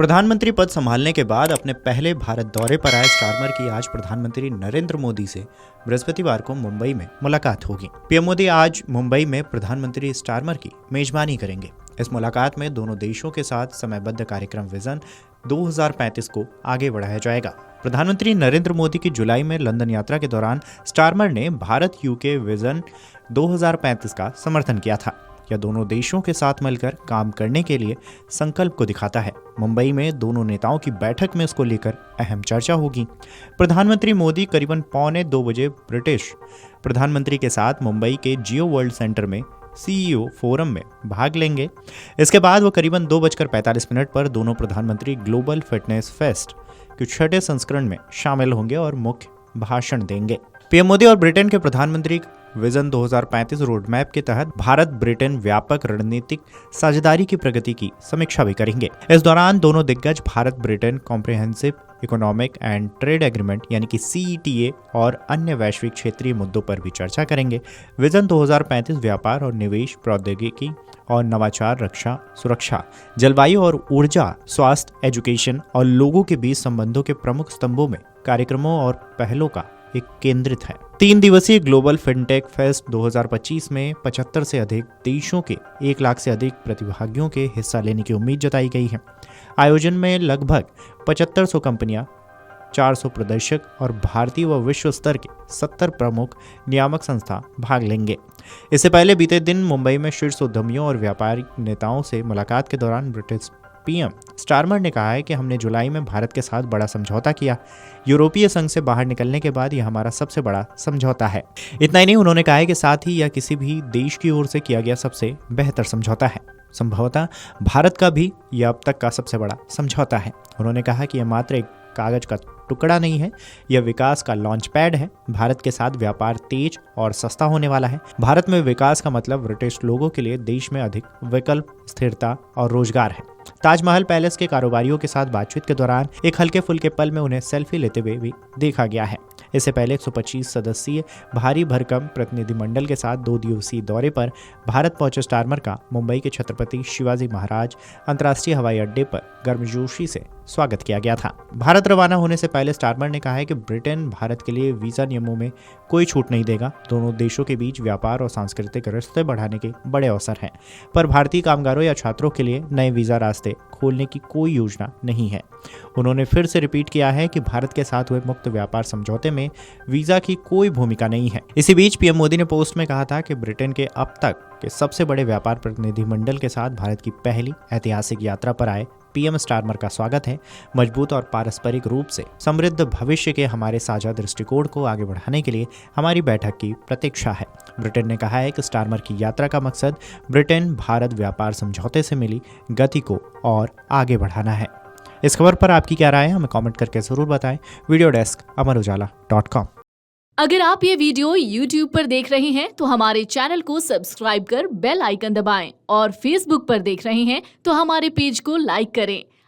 प्रधानमंत्री पद संभालने के बाद अपने पहले भारत दौरे पर आए स्टारमर की आज प्रधानमंत्री नरेंद्र मोदी से बृहस्पतिवार को मुंबई में मुलाकात होगी। पीएम मोदी आज मुंबई में प्रधानमंत्री स्टारमर की मेजबानी करेंगे। इस मुलाकात में दोनों देशों के साथ समयबद्ध कार्यक्रम विजन 2035 को आगे बढ़ाया जाएगा। प्रधानमंत्री नरेंद्र मोदी की जुलाई में लंदन यात्रा के दौरान स्टारमर ने भारत यूके विजन 2035 का समर्थन किया था। यह दोनों देशों के साथ मिलकर काम करने के लिए संकल्प को दिखाता है। मुंबई में दोनों नेताओं की बैठक में इसको लेकर अहम चर्चा होगी। प्रधानमंत्री मोदी करीबन 1:45 ब्रिटिश प्रधानमंत्री के साथ मुंबई के जियो वर्ल्ड सेंटर में CEO फोरम में भाग लेंगे। इसके बाद वो करीबन 2:45 पर दोनों प्रधानमंत्री ग्लोबल फिटनेस फेस्ट के 6ठे संस्करण में शामिल होंगे और मुख्य भाषण देंगे। पीएम मोदी और ब्रिटेन के प्रधानमंत्री विजन 2035 रोड मैप के तहत भारत ब्रिटेन व्यापक रणनीतिक साझेदारी की प्रगति की समीक्षा भी करेंगे। इस दौरान दोनों दिग्गज Bharat Britain comprehensive economic and trade agreement यानी कि CETA और अन्य वैश्विक क्षेत्रीय मुद्दों पर भी चर्चा करेंगे। विजन 2035 व्यापार और निवेश, प्रौद्योगिकी और नवाचार, रक्षा, सुरक्षा, जलवायु और ऊर्जा, स्वास्थ्य, एजुकेशन और लोगों के बीच संबंधों के प्रमुख स्तंभों में कार्यक्रमों और पहलों का एक केंद्रित है। 3 दिवसीय ग्लोबल फिनटेक फेस्ट 2025 में 75 से अधिक देशों के 1 लाख से अधिक प्रतिभागियों के हिस्सा लेने की उम्मीद जताई गई है। आयोजन में लगभग 7500 कंपनियां, 400 प्रदर्शक और भारतीय व विश्व स्तर के 70 प्रमुख नियामक संस्था भाग लेंगे। इससे पहले बीते दिन मुंबई में शीर्ष उद्यमियों और व्यापारिक नेताओं से मुलाकात के दौरान ब्रिटिश पीएम स्टारमर ने कहा है कि हमने जुलाई में भारत के साथ बड़ा समझौता किया। यूरोपीय संघ से बाहर निकलने के बाद यह हमारा सबसे बड़ा समझौता है। इतना ही नहीं, उन्होंने कहा है कि साथ ही यह किसी भी देश की ओर से किया गया सबसे बेहतर समझौता है। संभवतः भारत का भी यह अब तक का सबसे बड़ा समझौता है। उन्होंने कहा कि यह मात्र एक कागज का टुकड़ा नहीं है, यह विकास का लॉन्च पैड है। भारत के साथ व्यापार तेज और सस्ता होने वाला है। भारत में विकास का मतलब ब्रिटिश लोगों के लिए देश में अधिक विकल्प, स्थिरता और रोजगार है। ताजमहल पैलेस के कारोबारियों के साथ बातचीत के दौरान एक हल्के फुल्के पल में उन्हें सेल्फी लेते हुए भी देखा गया है। इससे पहले 125 सदस्यीय भारी भरकम प्रतिनिधिमंडल के साथ 2 दिवसीय दौरे पर भारत पहुंचे स्टारमर का मुंबई के छत्रपति शिवाजी महाराज अंतर्राष्ट्रीय हवाई अड्डे पर गर्मजोशी से स्वागत किया गया था। भारत रवाना होने से पहले स्टारमर ने कहा है कि ब्रिटेन भारत के लिए वीजा नियमों में कोई छूट नहीं देगा। दोनों देशों के बीच व्यापार और सांस्कृतिक रिश्ते बढ़ाने के बड़े अवसर हैं, पर भारतीय कामगारों या छात्रों के लिए नए वीजा रास्ते खोलने की कोई योजना नहीं है। उन्होंने फिर से रिपीट किया है कि भारत के साथ हुए मुक्त व्यापार समझौते में वीजा की कोई भूमिका नहीं है। इसी बीच पीएम मोदी ने पोस्ट में कहा था कि ब्रिटेन के अब तक के सबसे बड़े व्यापार प्रतिनिधिमंडल के साथ भारत की पहली ऐतिहासिक यात्रा पर आए पीएम स्टारमर का स्वागत है। मजबूत और पारस्परिक रूप से समृद्ध भविष्य के हमारे साझा दृष्टिकोण को आगे बढ़ाने के लिए हमारी बैठक की प्रतीक्षा है। ब्रिटेन ने कहा है कि स्टारमर की यात्रा का मकसद ब्रिटेन भारत व्यापार समझौते से मिली गति को और आगे बढ़ाना है। इस खबर पर आपकी क्या राय है, हमें कमेंट करके जरूर बताएं। Video desk amarujala.com। अगर आप ये वीडियो YouTube पर देख रहे हैं तो हमारे चैनल को सब्सक्राइब कर बेल आइकन दबाएं और Facebook पर देख रहे हैं तो हमारे पेज को लाइक करें।